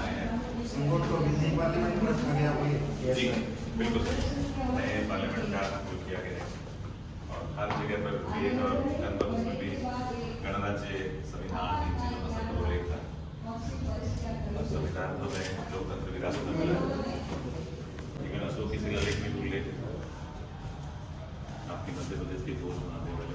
आए हैं। संगोट को भी पार्लियामेंट में रखा गया वही। जी बिल्कुल सही, नए पार्लियामेंट का शुरू किया गया है और हर जगह पर एक और जनपद उसमें भी गणराज्य संविधान इन चीज़ों का सब उल्लेख था और संविधान तो में लोकतंत्र विरासत में मिला है, लेकिन अशोक की शिलालेख में भी उल्लेख है आपकी मध्य प्रदेश की घोष बनाने वाले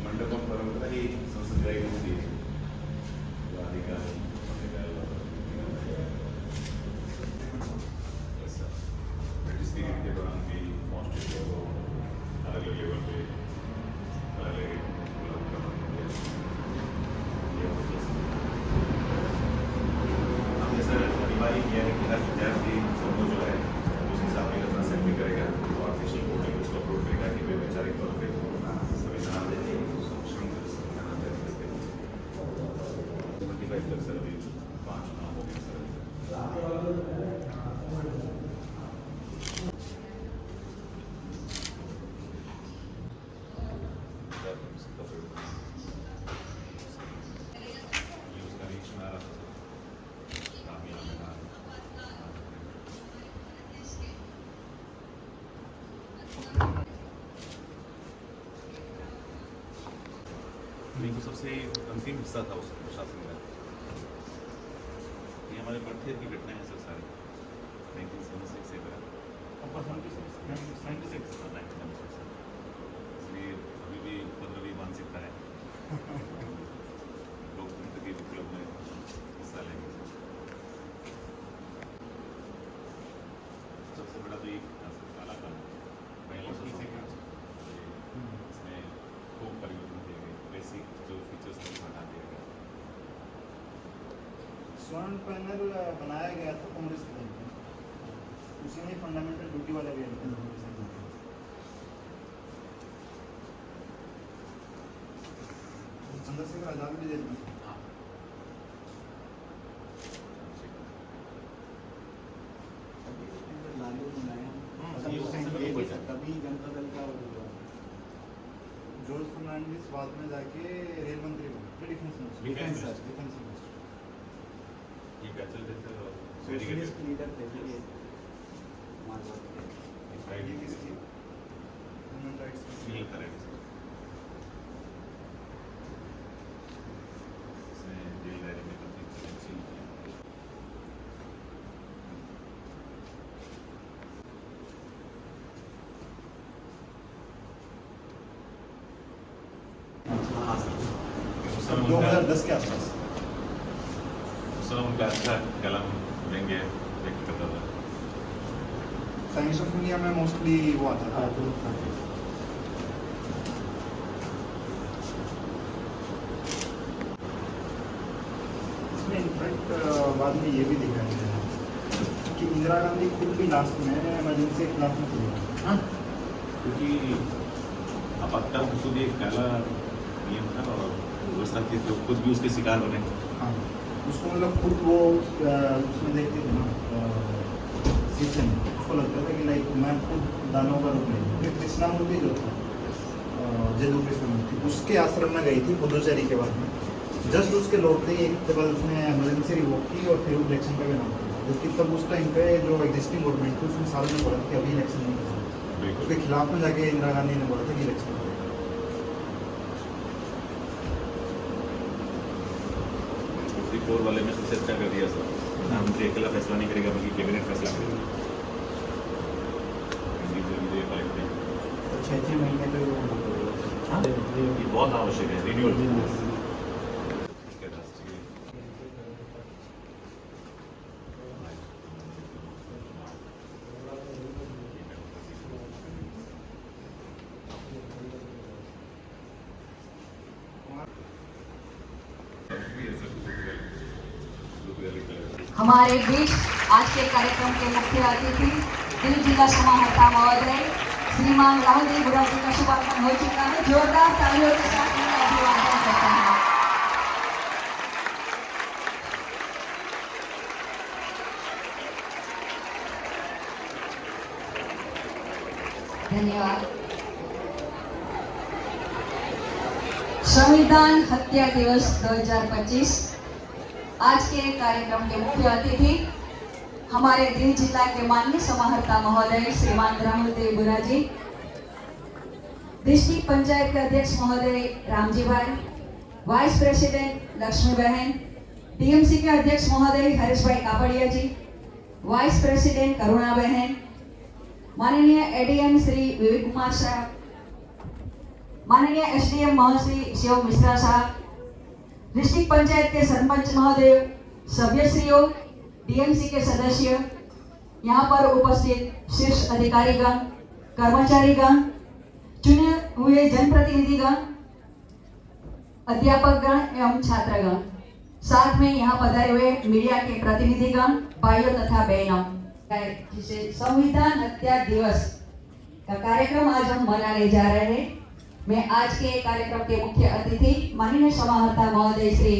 मंडपम परंपरा ही संस्कृति होती है ब्रिटिश पीरियड के दौरान भी कॉन्स्टिट्यूशन को अलग अलग लेवल पे अलग हमने सर अनिवार्य किया है कि हर विद्यार्थी सबको जो है उस हिसाब से अपना सेल्फी करेगा और ऑफिशियल पोर्टल उसको अपलोड करेगा कि वे वैचारिक तौर पर संविधान सर अभी 5 चुनाव हो गए सर। तो सबसे अंतिम हिस्सा था उस प्रशासन का, ये हमारे बर्थेर की घटना है सर सारी 1976 से इसलिए अभी भी उपद्रवी मानसिकता है लोकतंत्र के विप्लव में हिस्सा लेंगे। सबसे बड़ा तो ये काला काम इसमें खूब परिवर्तन किए गए, बेसिक जो फीचर्स थे हटा दिया गया। स्वर्ण पैनल बनाया गया था कांग्रेस के टाइम में, उसी में फंडामेंटल ड्यूटी वाला भी है। चंद्रशेखर आजाद भी जेल में थे। तभी जनता दल का जॉर्ज फर्नांडिस बाद में जाके रेल मंत्री बने, डिफेंस मिनिस्टर। ये बैचलर थे और सोशलिस्ट लीडर थे ये फ्राइडे की किसकी ह्यूमन राइट्स मिल करेंगे इसने जेल डायरी में काफी अच्छी हाँ सर 2010 के आसपास उनका अच्छा कलम व्यंग्य व्यक्त करता था। टाइम्स ऑफ इंडिया में मोस्टली वो आता था। इसमें इनफैक्ट बाद में ये भी दिखाया गया है कि इंदिरा गांधी खुद भी लास्ट में इमरजेंसी के खिलाफ में थी, क्योंकि आपातकाल खुद एक काला नियम था और व्यवस्था थी तो खुद भी उसके शिकार बने। हाँ उसको मतलब खुद वो उसमें देखते थे ना सीजन, उसको लगता था कि लाइक मैं खुद दानों का रूप नहीं। फिर कृष्णामूर्ति जो था जदू कृष्णामूर्ति उसके आश्रम में गई थी पुदुचेरी के बाद में, जस्ट उसके लौटते ही एक हफ्ते बाद उसने इमरजेंसी रिवोक की और फिर इलेक्शन का भी नाम किया, जबकि तब उस टाइम पे जो एग्जिस्टिंग गवर्नमेंट थी उसने सालों में बोला था कि अभी इलेक्शन नहीं करना, उसके खिलाफ में जाके इंदिरा गांधी ने बोला था कि इलेक्शन फोर वाले में सबसे अच्छा कर दिया सर, प्रधानमंत्री अकेला फैसला नहीं करेगा बल्कि कैबिनेट फैसला करेगा। 6 महीने पे ये बहुत आवश्यक है रिन्यूअल। हमारे बीच आज के कार्यक्रम के मुख्य अतिथि दिल्ली जिला समाहर्ता महोदय श्रीमान राहुल जी बुरा जी का शुभारंभ हो चुका है। जोरदार तालियों के साथ उन्हें अभिवादन करता है। धन्यवाद। संविधान हत्या दिवस 2025। आज के कार्यक्रम के मुख्य अतिथि हमारे दीव जिला के माननीय समाहर्ता महोदय श्रीमान राहुल देव बुरा जी, डिस्ट्रिक्ट पंचायत के अध्यक्ष महोदय रामजी भाई, वाइस प्रेसिडेंट लक्ष्मी बहन, टीएमसी के अध्यक्ष महोदय हरीश भाई कापड़िया जी, वाइस प्रेसिडेंट करुणा बहन, माननीय एडीएम श्री विवेक कुमार साहब, माननीय एसडीएम महोदय शिव मिश्रा साहब, डिस्ट्रिक्ट पंचायत के सरपंच महोदय, सभ्यश्रियों, डीएमसी के सदस्य, यहाँ पर उपस्थित शीर्ष अधिकारीगण, कर्मचारीगण, चुने हुए जनप्रतिनिधिगण, अध्यापकगण एवं छात्रगण, साथ में यहाँ पधारे हुए मीडिया के प्रतिनिधिगण, भाइयों तथा बहनों, जिसे संविधान हत्या दिवस का कार्यक्रम आज हम मनाने जा रहे हैं। मैं आज के कार्यक्रम के मुख्य अतिथि माननीय समाहर्ता महोदय श्री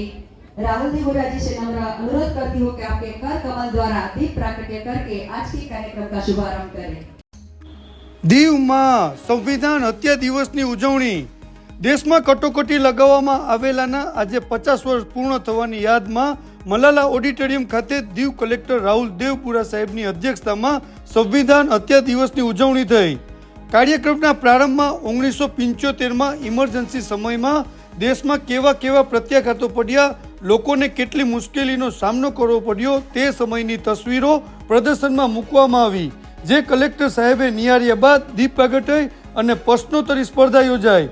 राहुल देव बुरा जी से नम्र अनुरोध करती हूँ कि आपके कर कमल द्वारा दीप प्राकट्य करके आज के कार्यक्रम का शुभारंभ करें। દીવમાં સંવિધાન હત્યા દિવસની ઉજવણી દેશમાં કટોકટી લગાવવામાં આવેલાના આજે 50 વર્ષ પૂર્ણ થવાની યાદમાં મલાલા ઓડિટોરિયમ ખાતે દીવ કલેક્ટર રાહુલ દેવપુરા સાહેબની અધ્યક્ષતામાં સંવિધાન હત્યા દિવસની ઉજવણી થઈ। કાર્યક્રમના પ્રારંભમાં 1975માં ઇમરજન્સી સમયમાં દેશમાં કેવા પ્રત્યાઘાતો પડ્યા, લોકોને કેટલી મુશ્કેલીનો સામનો કરવો પડ્યો તે સમયની તસવીરો પ્રદર્શનમાં મૂકવામાં આવી, જે કલેક્ટર સાહેબે નિહાળ્યા બાદ દીપ પ્રાગટ્ય અને પ્રશ્નોત્તરી સ્પર્ધા યોજાઈ।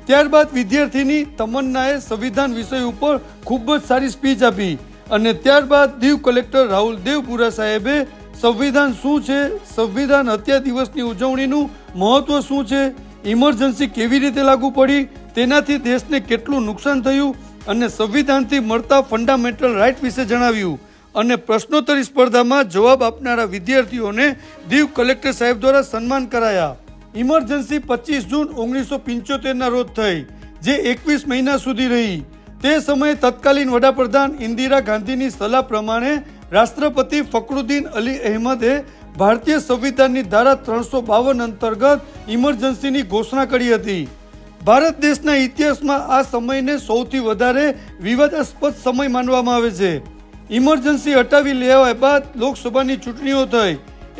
ત્યારબાદ વિદ્યાર્થીની તમન્નાએ સંવિધાન વિષય ઉપર ખૂબ જ સારી સ્પીચ આપી અને ત્યારબાદ દીવ કલેક્ટર રાહુલ દેવપુરા સાહેબે સંવિધાન શું છે, સંવિધાન હત્યા દિવસની ઉજવણીનું મહત્વ શું છે, ઇમરજન્સી કેવી રીતે લાગુ પડી, તેનાથી દેશને કેટલું નુકસાન થયું અને સંવિધાનથી મળતા ફંડામેન્ટલ રાઇટ વિશે જણાવ્યું અને પ્રશ્નોત્તરી સ્પર્ધામાં જવાબ આપનારા વિદ્યાર્થીઓને દીવ કલેક્ટર સાહેબ દ્વારા સન્માન કરાયા। ઇમરજન્સી 25 જૂન 1975ના રોજ થઈ, જે 21 મહિના સુધી રહી। તે સમયે તત્કાલીન વડાપ્રધાન ઇન્દિરા ગાંધીની સલાહ પ્રમાણે રાષ્ટ્રપતિ ફખરુદ્દીન અલી અહેમદે ભારતીય સંવિધાનની ધારા 352 અંતર્ગત ઇમરજન્સીની ઘોષણા કરી હતી। ભારત દેશના ઇતિહાસમાં આ સમયને સૌથી વધારે વિવાદાસ્પદ સમય માનવામાં આવે છે। ઇમરજન્સી હટાવી લેવાયા બાદ લોકસભાની ચૂંટણીઓ થઈ।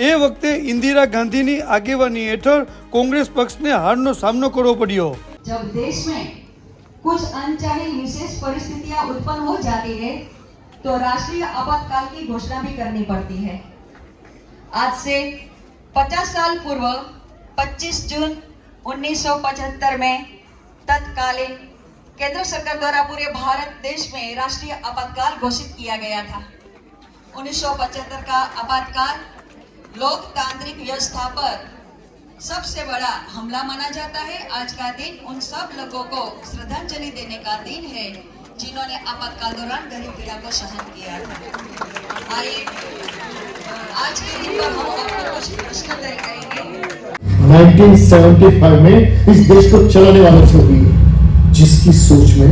એ વખતે ઇન્દિરા ગાંધીની આગેવાની હેઠળ કોંગ્રેસ પક્ષને હારનો સામનો કરવો પડ્યો। जब देश में कुछ अनचाही विशेष परिस्थितियां उत्पन्न हो जाती है तो राष्ट्रीय आपातकाल की घोषणा भी करनी पड़ती है। आज से 50 साल पूर्व 25 जून 1975 में तत्कालीन केंद्र सरकार द्वारा पूरे भारत देश में राष्ट्रीय आपातकाल घोषित किया गया था। 1975 का आपातकाल लोकतांत्रिक व्यवस्था पर सबसे बड़ा हमला माना जाता है। आज का दिन उन सब लोगों को श्रद्धांजलि देने का दिन है जिन्होंने आपातकाल दौरान गरीब पीड़ा को सहन किया था। आइए आज के दिन पर हम आपको कुछ प्रश्नोत्तरी करेंगे। 1975 में इस देश को चलाने वाला छोड़ी है जिसकी सोच में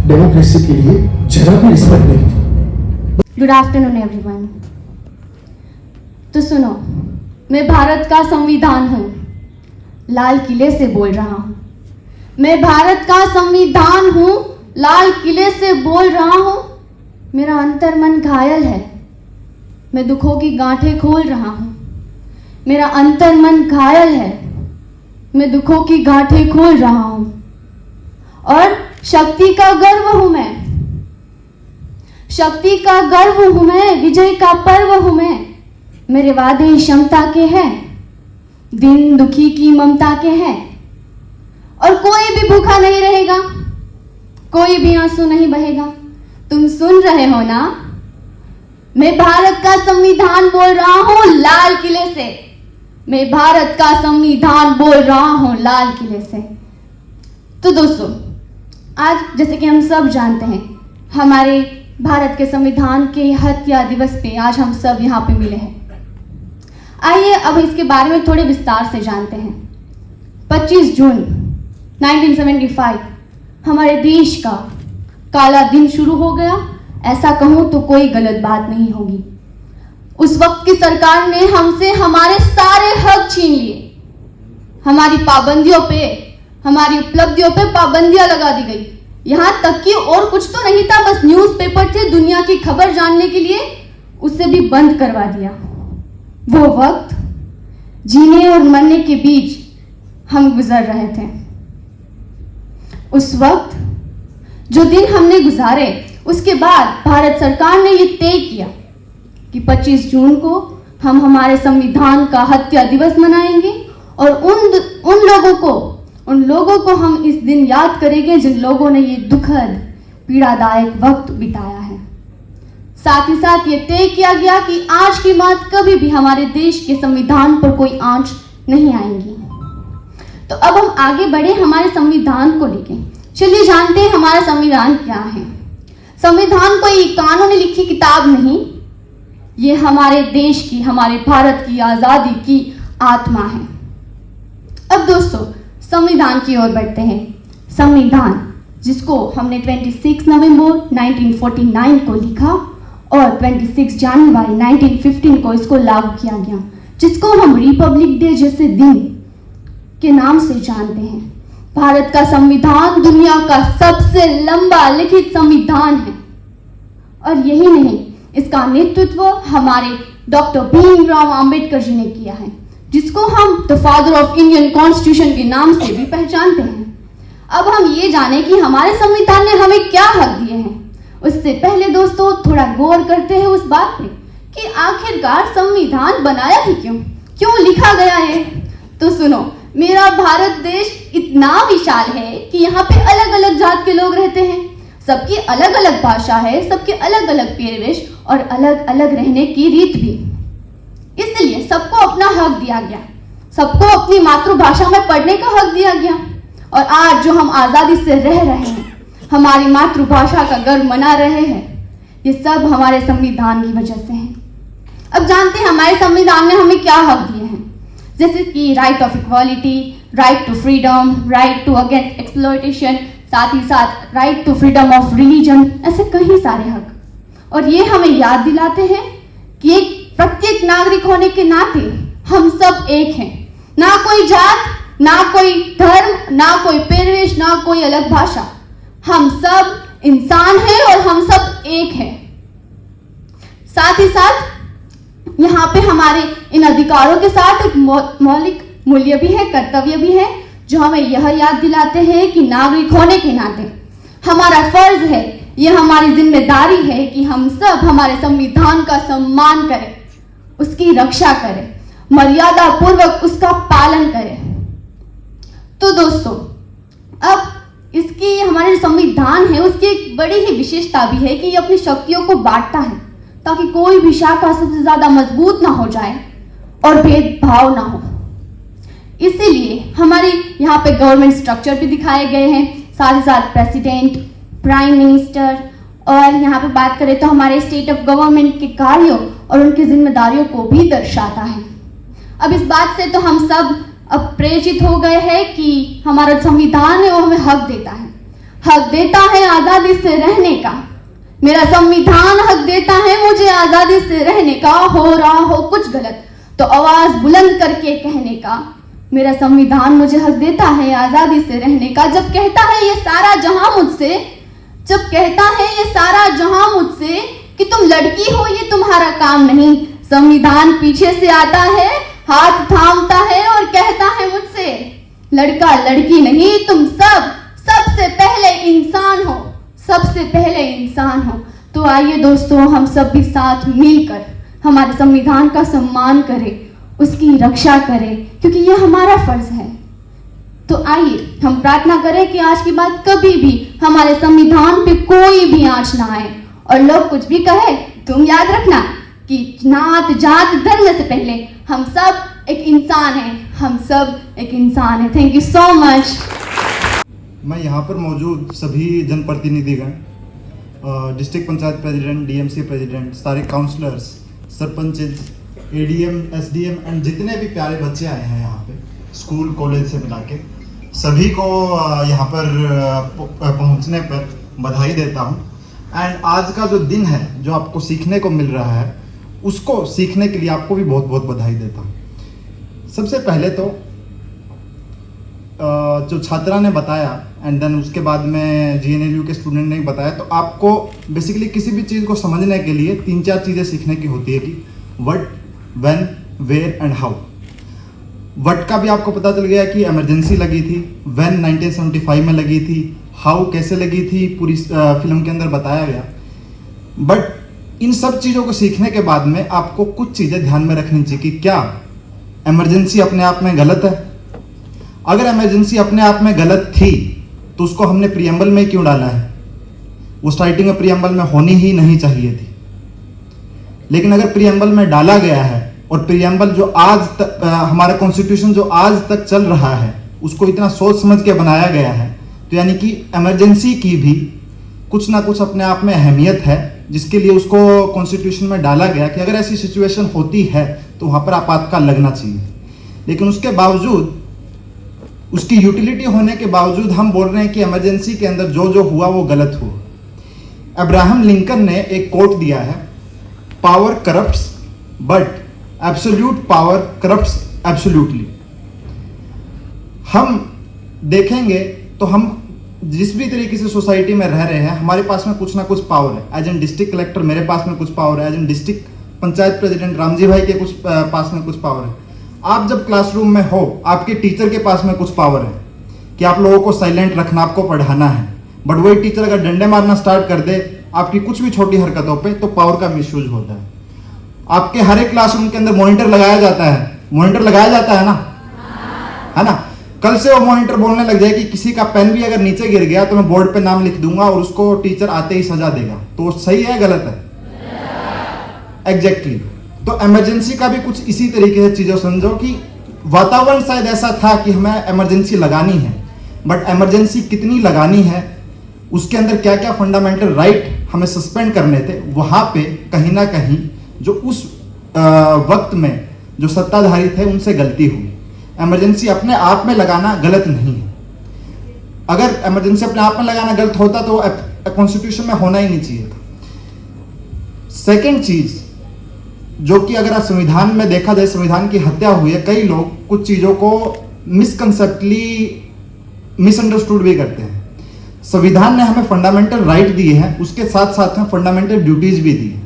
डेमोक्रेसी के लिए जरा भी रिस्पेक्ट नहीं थी। Good afternoon everyone. तो सुनो, मैं भारत का संविधान हूँ, लाल किले से बोल रहा हूँ। मैं भारत का संविधान हूँ, लाल किले से बोल रहा हूँ। मेरा अंतर्मन घायल है, मैं दुखों की गांठें खोल रहा हूँ। मेरा अंतर्मन घायल है, मैं दुखों की गांठें खोल रहा हूँ। और शक्ति का गर्व हूँ मैं, शक्ति का गर्व हूँ मैं, विजय का पर्व हूँ मैं। मेरे वादे क्षमता के हैं, दिन दुखी की ममता के हैं। और कोई भी भूखा नहीं रहेगा, कोई भी आंसू नहीं बहेगा। तुम सुन रहे हो ना, मैं भारत का संविधान बोल रहा हूँ लाल किले से। मैं भारत का संविधान बोल रहा हूँ लाल किले से। तो दोस्तों, आज जैसे कि हम सब जानते हैं, हमारे भारत के संविधान के हत्या दिवस पे आज हम सब यहाँ पे मिले हैं। आइए अब इसके बारे में थोड़े विस्तार से जानते हैं। 25 जून 1975 हमारे देश का काला दिन शुरू हो गया, ऐसा कहूँ तो कोई गलत बात नहीं होगी। उस वक्त की सरकार ने हमसे हमारे सारे हक छीन लिए। हमारी पाबंदियों पे, हमारी उपलब्धियों पे पाबंदियां लगा दी गई। यहाँ तक कि और कुछ तो नहीं था, बस न्यूज़पेपर थे दुनिया की खबर जानने के लिए, उसे भी बंद करवा दिया। वो वक्त जीने और मरने के बीच हम गुजर रहे थे। उस वक्त जो दिन हमने गुजारे, उसके बाद भारत सरकार ने ये तय किया कि 25 जून को हम हमारे संविधान का हत्या दिवस मनाएंगे और उन लोगों को हम इस दिन याद करेंगे जिन लोगों ने ये दुखद पीड़ादायक वक्त बिताया है। साथ ही साथ ये तय किया गया कि आज की बात कभी भी हमारे देश के संविधान पर कोई आंच नहीं आएंगी। तो अब हम आगे बढ़े हमारे संविधान को लेके। चलिए जानते हैं हमारा संविधान क्या है। संविधान कोई कानूनी लिखी किताब नहीं, ये हमारे देश की, हमारे भारत की आज़ादी की आत्मा है। अब दोस्तों संविधान की ओर बढ़ते हैं। संविधान जिसको हमने 26 नवंबर 1949 को लिखा और 26 जनवरी 1915 को इसको लागू किया गया, जिसको हम रिपब्लिक डे जैसे दिन के नाम से जानते हैं। भारत का संविधान दुनिया का सबसे लंबा लिखित संविधान है और यही नहीं, इसका नेतृत्व हमारे डॉक्टर भीमराव अंबेडकर जी ने किया है, जिसको हम the father of Indian constitution के नाम से भी पहचानते हैं। अब हम ये जाने कि हमारे संविधान ने हमें क्या हक दिए हैं। उससे पहले दोस्तों थोड़ा गौर करते हैं उस बात पे कि आखिरकार संविधान बनाया ही क्यों लिखा गया है। तो सुनो, मेरा भारत देश इतना विशाल है कि यहाँ पे अलग अलग जात के लोग रहते हैं, सबकी अलग अलग भाषा है, सबके अलग अलग परिवेश और अलग अलग रहने की रीत भी। इसलिए सबको अपना हक दिया गया, सबको अपनी मातृभाषा में पढ़ने का हक दिया गया। और आज जो हम आज़ादी से रह रहे हैं, हमारी मातृभाषा का गर्व मना रहे हैं, ये सब हमारे संविधान की वजह से है। अब जानते हैं हमारे संविधान ने हमें क्या हक दिए हैं, जैसे कि right of equality, right to freedom, right to against exploitation, साथ ही साथ right to freedom of religion, ऐसे कई सारे हक। और ये हमें याद दिलाते हैं कि एक प्रत्येक नागरिक होने के नाते हम सब एक हैं, ना कोई जात, ना कोई धर्म, ना कोई परिवेश, ना कोई अलग भाषा, हम सब इंसान हैं और हम सब एक हैं। साथ ही साथ यहाँ पे हमारे इन अधिकारों के साथ एक मौलिक मूल्य भी है, कर्तव्य भी है, जो हमें यह याद दिलाते हैं कि नागरिक होने के नाते हमारा फर्ज है, यह हमारी जिम्मेदारी है कि हम सब हमारे संविधान का सम्मान करें, उसकी रक्षा करें, मर्यादा पूर्वक उसका पालन करें। तो दोस्तों अब इसकी हमारे जो संविधान है उसकी एक बड़ी ही विशेषता भी है कि ये अपनी शक्तियों को बांटता है ताकि कोई भी शाखा सबसे ज्यादा मजबूत ना हो जाए और भेदभाव ना हो। इसीलिए हमारे यहाँ पे गवर्नमेंट स्ट्रक्चर भी दिखाए गए हैं, साथ ही साथ प्रेसिडेंट, प्राइम मिनिस्टर, और यहाँ पे बात करें तो हमारे स्टेट ऑफ गवर्नमेंट के कार्यों और उनकी जिम्मेदारियों को भी दर्शाता है। अब इस बात से तो हम सब अब प्रेरित हो गए हैं कि हमारा संविधान है वो हमें हक देता है आज़ादी से रहने का। मेरा संविधान हक देता है मुझे आज़ादी से रहने का, हो रहा हो कुछ गलत तो आवाज बुलंद करके कहने का। मेरा संविधान मुझे हक देता है आज़ादी से रहने का। जब कहता है ये सारा जहां मुझसे कि तुम लड़की हो ये तुम्हारा काम नहीं, संविधान पीछे से आता है, हाथ थामता है और कहता है मुझसे, लड़का लड़की नहीं, तुम सबसे पहले इंसान हो। तो आइए दोस्तों हम सब भी साथ मिलकर हमारे संविधान का सम्मान करें, उसकी रक्षा करें, क्योंकि ये हमारा फर्ज है। तो आइए हम प्रार्थना करें कि आज की बात कभी भी हमारे संविधान पे कोई भी आंच ना आए, और लोग कुछ भी कहे तुम याद रखना कि नात जात धर्म से पहले हम सब एक इंसान हैं। Thank you so much. मैं यहाँ पर मौजूद सभी जनप्रतिनिधिगण, district panchayat president, DMC president, सारे councillors, sarpanches, ADM, SDM and जितने भी प्यारे बच्चे आए हैं यहाँ पे स्कूल कॉलेज से मिला के, सभी को यहाँ पर पहुँचने पर बधाई देता हूँ। एंड आज का जो दिन है, जो आपको सीखने को मिल रहा है, उसको सीखने के लिए आपको भी बहुत बहुत बधाई देता हूँ। सबसे पहले तो जो छात्रा ने बताया एंड देन उसके बाद में GNLU के स्टूडेंट ने बताया। तो आपको बेसिकली किसी भी चीज़ को समझने के लिए 3-4 चीज़ें सीखने की होती है कि what, when, where and how. What का भी आपको पता चल गया कि इमरजेंसी लगी थी, व्हेन 1975 में लगी थी, हाउ कैसे लगी थी पूरी फिल्म के अंदर बताया गया। बट इन सब चीज़ों को सीखने के बाद में आपको कुछ चीज़ें ध्यान में रखनी चाहिए कि क्या इमरजेंसी अपने आप में गलत है। अगर इमरजेंसी अपने आप में गलत थी तो उसको हमने प्रीएम्बल में क्यों डाला है? वो स्टार्टिंग में प्रीएम्बल में होनी ही नहीं चाहिए थी। लेकिन अगर प्रीएम्बल में डाला गया है और प्रीएम्बल जो आज तक हमारा कॉन्स्टिट्यूशन जो आज तक चल रहा है उसको इतना सोच समझ के बनाया गया है, तो यानी कि इमरजेंसी की भी कुछ ना कुछ अपने आप में अहमियत है, जिसके लिए उसको कॉन्स्टिट्यूशन में डाला गया कि अगर ऐसी सिचुएशन होती है तो वहाँ पर आपातकाल लगना चाहिए। लेकिन उसके बावजूद, उसकी यूटिलिटी होने के बावजूद हम बोल रहे हैं कि इमरजेंसी के अंदर जो जो हुआ वो गलत हुआ। अब्राहम लिंकन ने एक कोट दिया है, power corrupts but absolute power corrupts absolutely. हम देखेंगे तो हम जिस भी तरीके से सोसाइटी में रह रहे हैं, हमारे पास में कुछ ना कुछ पावर है। एज एन डिस्ट्रिक्ट कलेक्टर मेरे पास में कुछ पावर है, as an district panchayat president Ramji भाई के कुछ पास में कुछ पावर है। आप जब क्लासरूम में हो, आपके टीचर के पास में कुछ पावर है कि आप लोगों को साइलेंट रखना, आपको पढ़ाना है। बट वही टीचर अगर डंडे मारना स्टार्ट कर दे आपकी कुछ भी छोटी हरकतों पे, तो पावर का मिसयूज होता है। आपके हर एक क्लासरूम के अंदर मॉनिटर लगाया जाता है, मॉनिटर लगाया जाता है ना, है ना। कल से वो मॉनिटर बोलने लग जाए कि किसी का पेन भी अगर नीचे गिर गया तो मैं बोर्ड पे नाम लिख दूंगा और उसको टीचर आते ही सजा देगा, तो सही है गलत है? एग्जैक्टली। तो इमरजेंसी का भी कुछ इसी तरीके से चीज़ों समझो कि वातावरण शायद ऐसा था कि हमें इमरजेंसी लगानी है, बट इमरजेंसी कितनी लगानी है, उसके अंदर क्या क्या फंडामेंटल राइट हमें सस्पेंड करने थे, वहाँ पे कहीं ना कहीं जो उस वक्त में जो सत्ताधारी थे उनसे गलती हुई। इमरजेंसी अपने आप में लगाना गलत नहीं है। अगर इमरजेंसी अपने आप में लगाना गलत होता तो कॉन्स्टिट्यूशन में होना ही नहीं चाहिए था। सेकेंड चीज जो कि अगर संविधान में देखा जाए, संविधान की हत्या हुई है, कई लोग कुछ चीजों को मिसकंसेप्टली मिसअंडरस्टूड भी करते हैं। संविधान ने हमें फंडामेंटल राइट दिए हैं, उसके साथ साथ में फंडामेंटल ड्यूटीज भी दी है।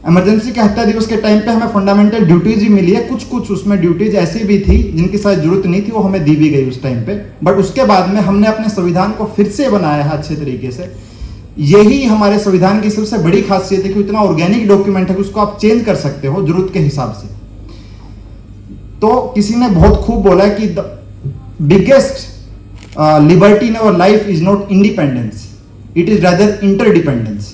इमरजेंसी के हत्या दिवस के टाइम पे हमें फंडामेंटल ड्यूटीज भी मिली है, कुछ उसमें ड्यूटीज ऐसी भी थी जिनकी शायद जरूरत नहीं थी, वो हमें दी भी गई उस टाइम पे। बट उसके बाद में हमने अपने संविधान को फिर से बनाया है अच्छे तरीके से। यही हमारे संविधान की सबसे बड़ी खासियत है कि इतना ऑर्गेनिक डॉक्यूमेंट है कि उसको आप चेंज कर सकते हो जरूरत के हिसाब से। तो किसी ने बहुत खूब बोला कि the biggest liberty in our life is not independence, it is rather interdependence.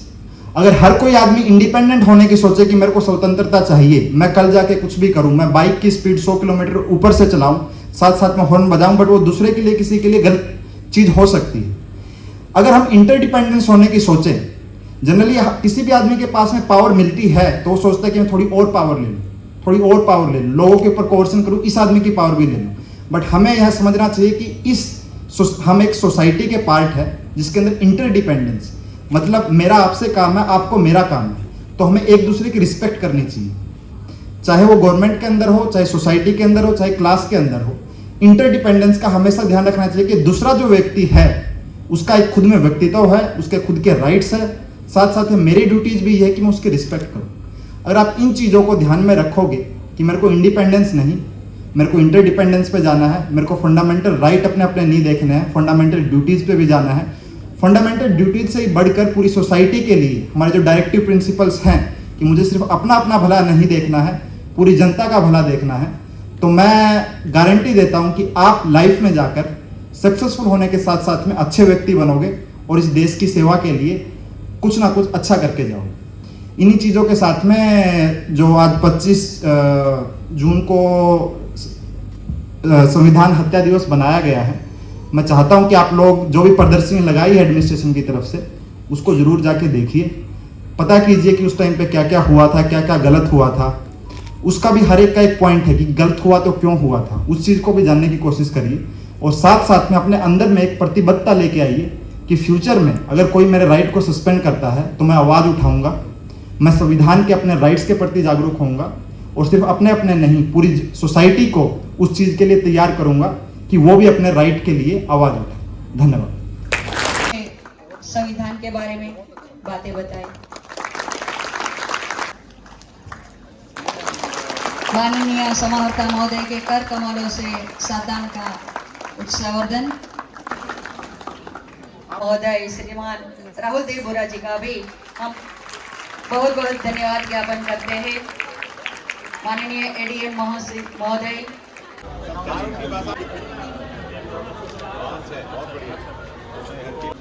अगर हर कोई आदमी इंडिपेंडेंट होने की सोचे कि मेरे को स्वतंत्रता चाहिए, मैं कल जाके कुछ भी करूं, मैं बाइक की स्पीड 100 किलोमीटर ऊपर से चलाऊं, साथ साथ में हॉर्न बजाऊं, बट वो दूसरे के लिए, किसी के लिए गलत चीज हो सकती है। अगर हम इंटरडिपेंडेंस होने की सोचे, जनरली किसी भी आदमी के पास में पावर मिलती है तो वो सोचता है कि मैं थोड़ी और पावर ले लूं, थोड़ी और पावर ले लूं, लोगों के ऊपर कोर्सन करूं, इस आदमी की पावर भी ले लूं। बट हमें यह समझना चाहिए कि हम एक सोसाइटी के पार्ट है जिसके अंदर इंटरडिपेंडेंस, मतलब मेरा आपसे काम है, आपको मेरा काम है, तो हमें एक दूसरे की रिस्पेक्ट करनी चाहिए, चाहे वो गवर्नमेंट के अंदर हो, चाहे सोसाइटी के अंदर हो, चाहे क्लास के अंदर हो। इंटरडिपेंडेंस का हमेशा ध्यान रखना चाहिए कि दूसरा जो व्यक्ति है उसका एक खुद में व्यक्तित्व है, उसके खुद के राइट्स है, साथ साथ में मेरी ड्यूटीज भी है कि मैं उसकी रिस्पेक्ट करूं। अगर आप इन चीज़ों को ध्यान में रखोगे कि मेरे को इंडिपेंडेंस नहीं, मेरे को इंटरडिपेंडेंस पे जाना है, मेरे को फंडामेंटल राइट अपने अपने नहीं देखने हैं, फंडामेंटल ड्यूटीज पे भी जाना है। फंडामेंटल ड्यूटीज से ही बढ़कर पूरी सोसाइटी के लिए हमारे जो डायरेक्टिव प्रिंसिपल्स हैं कि मुझे सिर्फ अपना अपना भला नहीं देखना है, पूरी जनता का भला देखना है, तो मैं गारंटी देता हूं कि आप लाइफ में जाकर सक्सेसफुल होने के साथ साथ में अच्छे व्यक्ति बनोगे और इस देश की सेवा के लिए कुछ ना कुछ अच्छा करके जाओगे। इन्हीं चीज़ों के साथ में जो आज 25 जून को संविधान हत्या दिवस बनाया गया है, मैं चाहता हूं कि आप लोग जो भी प्रदर्शनी लगाई है एडमिनिस्ट्रेशन की तरफ से, उसको जरूर जाके देखिए, पता कीजिए कि उस टाइम पे क्या क्या हुआ था, क्या क्या गलत हुआ था। उसका भी हर एक का एक पॉइंट है कि गलत हुआ तो क्यों हुआ था, उस चीज़ को भी जानने की कोशिश करिए। और साथ साथ में अपने अंदर में एक प्रतिबद्धता लेके आइए कि फ्यूचर में अगर कोई मेरे राइट को सस्पेंड करता है तो मैं आवाज़ उठाऊंगा, मैं संविधान के अपने राइट्स के प्रति जागरूक होऊंगा और सिर्फ अपने अपने नहीं, पूरी सोसाइटी को उस चीज़ के लिए तैयार करूंगा कि वो भी अपने राइट के लिए आवाज़ उठाए। धन्यवाद। संविधान के बारे में बातें बताई। माननीय समाहर्ता महोदय के कर कमलों से सदन का उत्सवर्धन। महोदय श्रीमान राहुल देव बोरा जी का भी हम बहुत बहुत धन्यवाद ज्ञापन करते हैं। माननीय एडीएम महोदय बहुत बढ़िया।